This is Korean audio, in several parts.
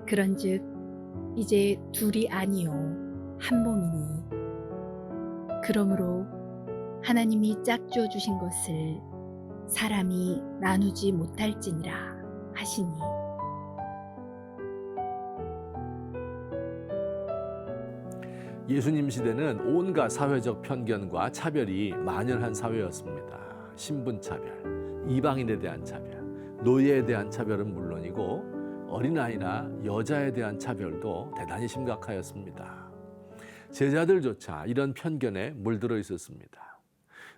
그런즉 이제 둘이 아니요 한 몸이니 그러므로 하나님이 짝지어 주신 것을 사람이 나누지 못할지니라 하시니 예수님 시대는 온갖 사회적 편견과 차별이 만연한 사회였습니다. 신분차별, 이방인에 대한 차별, 노예에 대한 차별은 물론이고 어린아이나 여자에 대한 차별도 대단히 심각하였습니다. 제자들조차 이런 편견에 물들어 있었습니다.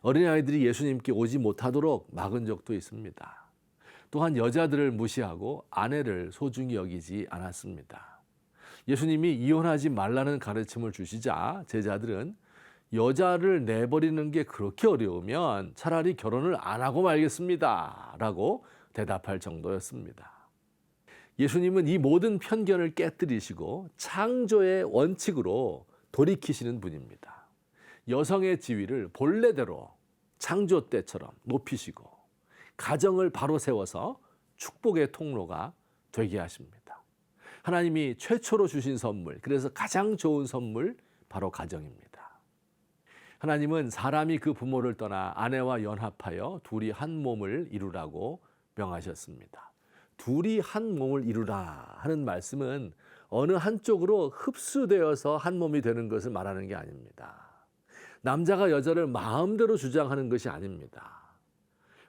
어린아이들이 예수님께 오지 못하도록 막은 적도 있습니다. 또한 여자들을 무시하고 아내를 소중히 여기지 않았습니다. 예수님이 이혼하지 말라는 가르침을 주시자 제자들은 여자를 내버리는 게 그렇게 어려우면 차라리 결혼을 안 하고 말겠습니다 라고 대답할 정도였습니다. 예수님은 이 모든 편견을 깨뜨리시고 창조의 원칙으로 돌이키시는 분입니다. 여성의 지위를 본래대로 창조 때처럼 높이시고 가정을 바로 세워서 축복의 통로가 되게 하십니다. 하나님이 최초로 주신 선물, 그래서 가장 좋은 선물 바로 가정입니다. 하나님은 사람이 그 부모를 떠나 아내와 연합하여 둘이 한 몸을 이루라고 명하셨습니다. 둘이 한 몸을 이루라 하는 말씀은 어느 한쪽으로 흡수되어서 한 몸이 되는 것을 말하는 게 아닙니다. 남자가 여자를 마음대로 주장하는 것이 아닙니다.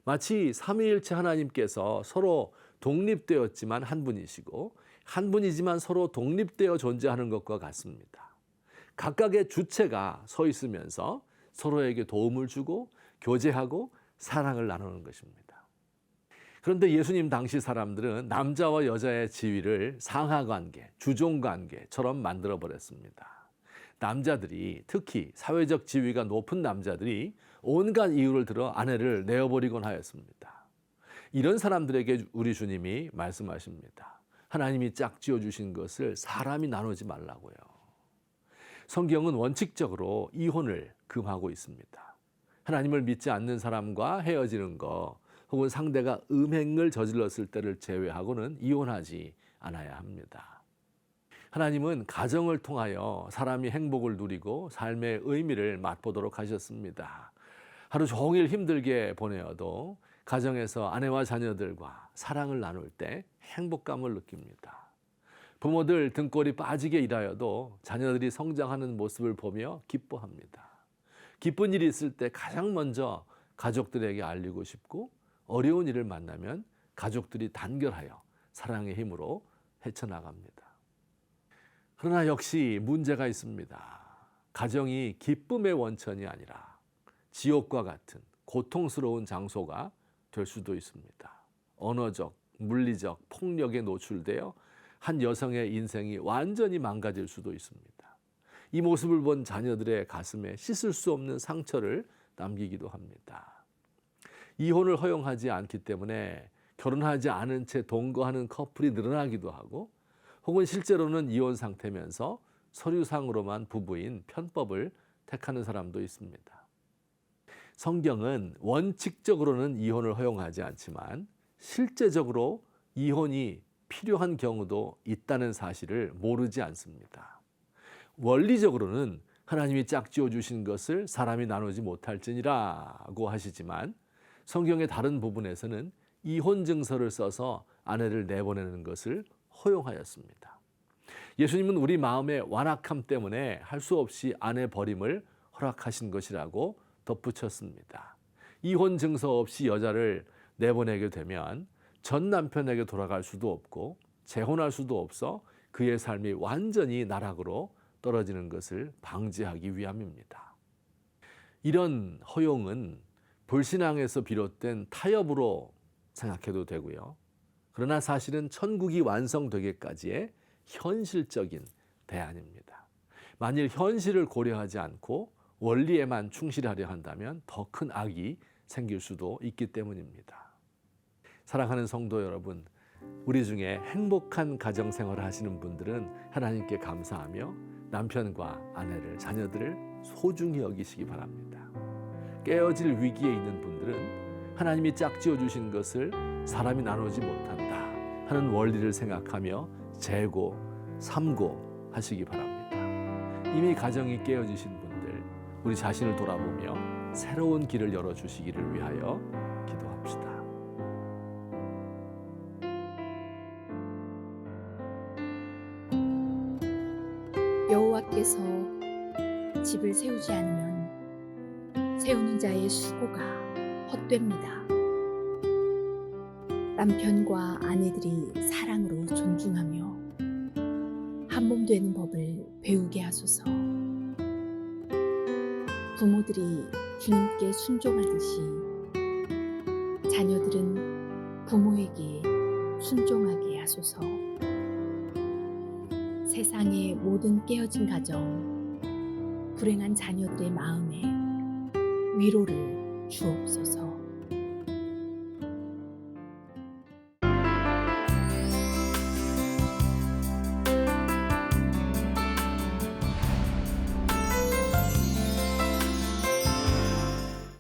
마치 삼위일체 하나님께서 서로 독립되었지만 한 분이시고 한 분이지만 서로 독립되어 존재하는 것과 같습니다. 각각의 주체가 서 있으면서 서로에게 도움을 주고 교제하고 사랑을 나누는 것입니다. 그런데 예수님 당시 사람들은 남자와 여자의 지위를 상하관계, 주종관계처럼 만들어버렸습니다. 남자들이, 특히 사회적 지위가 높은 남자들이 온갖 이유를 들어 아내를 내어버리곤 하였습니다. 이런 사람들에게 우리 주님이 말씀하십니다. 하나님이 짝지어 주신 것을 사람이 나누지 말라고요. 성경은 원칙적으로 이혼을 금하고 있습니다. 하나님을 믿지 않는 사람과 헤어지는 것, 혹은 상대가 음행을 저질렀을 때를 제외하고는 이혼하지 않아야 합니다. 하나님은 가정을 통하여 사람이 행복을 누리고 삶의 의미를 맛보도록 하셨습니다. 하루 종일 힘들게 보내어도 가정에서 아내와 자녀들과 사랑을 나눌 때 행복감을 느낍니다. 부모들 등골이 빠지게 일하여도 자녀들이 성장하는 모습을 보며 기뻐합니다. 기쁜 일이 있을 때 가장 먼저 가족들에게 알리고 싶고 어려운 일을 만나면 가족들이 단결하여 사랑의 힘으로 헤쳐나갑니다. 그러나 역시 문제가 있습니다. 가정이 기쁨의 원천이 아니라 지옥과 같은 고통스러운 장소가 될 수도 있습니다. 언어적, 물리적 폭력에 노출되어 한 여성의 인생이 완전히 망가질 수도 있습니다. 이 모습을 본 자녀들의 가슴에 씻을 수 없는 상처를 남기기도 합니다. 이혼을 허용하지 않기 때문에 결혼하지 않은 채 동거하는 커플이 늘어나기도 하고 혹은 실제로는 이혼 상태면서 서류상으로만 부부인 편법을 택하는 사람도 있습니다. 성경은 원칙적으로는 이혼을 허용하지 않지만 실제적으로 이혼이 필요한 경우도 있다는 사실을 모르지 않습니다. 원리적으로는 하나님이 짝지어 주신 것을 사람이 나누지 못할지니라고 하시지만 성경의 다른 부분에서는 이혼 증서를 써서 아내를 내보내는 것을 허용하였습니다. 예수님은 우리 마음의 완악함 때문에 할 수 없이 아내 버림을 허락하신 것이라고 덧붙였습니다. 이혼 증서 없이 여자를 내보내게 되면 전 남편에게 돌아갈 수도 없고 재혼할 수도 없어 그의 삶이 완전히 나락으로 떨어지는 것을 방지하기 위함입니다. 이런 허용은 불신앙에서 비롯된 타협으로 생각해도 되고요. 그러나 사실은 천국이 완성되기까지의 현실적인 대안입니다. 만일 현실을 고려하지 않고 원리에만 충실하려 한다면 더 큰 악이 생길 수도 있기 때문입니다. 사랑하는 성도 여러분, 우리 중에 행복한 가정 생활을 하시는 분들은 하나님께 감사하며 남편과 아내를, 자녀들을 소중히 여기시기 바랍니다. 깨어질 위기에 있는 분들은 하나님이 짝지어 주신 것을 사람이 나누지 못한다 하는 원리를 생각하며 재고, 삼고 하시기 바랍니다. 이미 가정이 깨어지신 분들, 우리 자신을 돌아보며 새로운 길을 열어주시기를 위하여 기도합시다. 여호와께서 집을 세우지 않으면 세우는 자의 수고가 헛됩니다. 남편과 아내들이 사랑으로 존중하며 한몸 되는 법을 배우게 하소서. 부모들이 주님께 순종하듯이 자녀들은 부모에게 순종하게 하소서. 세상의 모든 깨어진 가정, 불행한 자녀들의 마음에 위로를 주옵소서.